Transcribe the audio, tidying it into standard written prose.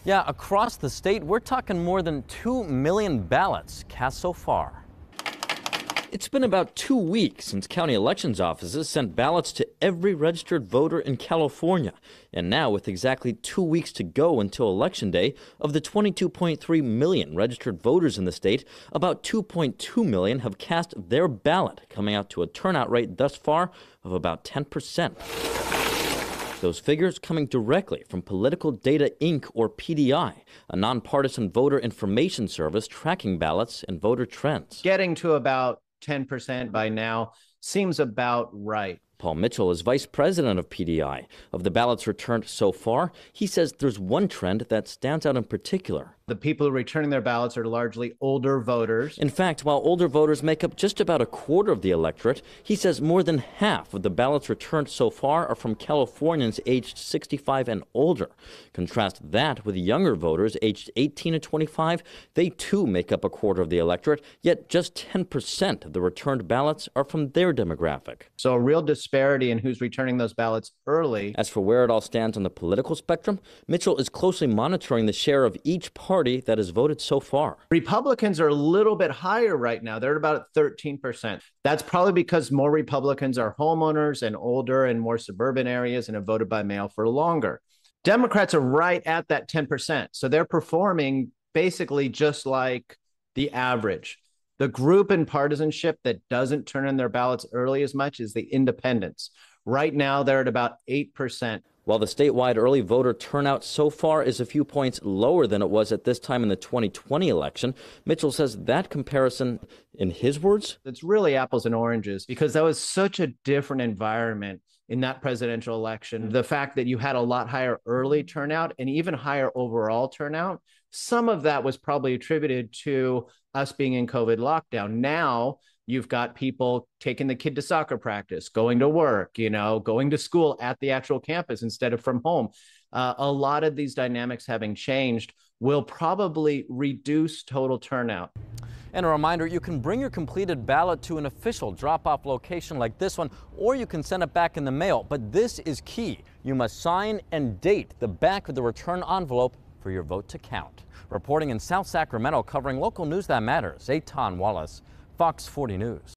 Yeah, across the state, we're talking more than 2 million ballots cast so far. It's been about 2 weeks since county elections offices sent ballots to every registered voter in California. And now, with exactly 2 weeks to go until Election Day, of the 22.3 million registered voters in the state, about 2.2 million have cast their ballot, coming out to a turnout rate thus far of about 10%. Those figures coming directly from Political Data Inc., or PDI, a nonpartisan voter information service tracking ballots and voter trends. Getting to about 10% by now seems about right. Paul Mitchell is vice president of PDI. Of the ballots returned so far, he says there's one trend that stands out in particular. The people returning their ballots are largely older voters. In fact, while older voters make up just about a quarter of the electorate, he says more than half of the ballots returned so far are from Californians aged 65 and older. Contrast that with younger voters aged 18 to 25. They too make up a quarter of the electorate, yet just 10% of the returned ballots are from their demographic. So a real disparity in who's returning those ballots early. As for where it all stands on the political spectrum, Mitchell is closely monitoring the share of each party that has voted so far. Republicans are a little bit higher right now. They're at about 13%. That's probably because more Republicans are homeowners and older in more suburban areas and have voted by mail for longer. Democrats are right at that 10%. So they're performing basically just like the average. The group in partisanship that doesn't turn in their ballots early as much is the independents. Right now, they're at about 8%. While the statewide early voter turnout so far is a few points lower than it was at this time in the 2020 election, Mitchell says that comparison, in his words, it's really apples and oranges because that was such a different environment in that presidential election. The fact that you had a lot higher early turnout and even higher overall turnout, some of that was probably attributed to us being in COVID lockdown. Now you've got people taking the kid to soccer practice, going to work, going to school at the actual campus instead of from home. A lot of these dynamics having changed will probably reduce total turnout. And a reminder, you can bring your completed ballot to an official drop-off location like this one, or you can send it back in the mail. But this is key. You must sign and date the back of the return envelope for your vote to count. Reporting in South Sacramento, covering local news that matters, Eitan Wallace, Fox 40 News.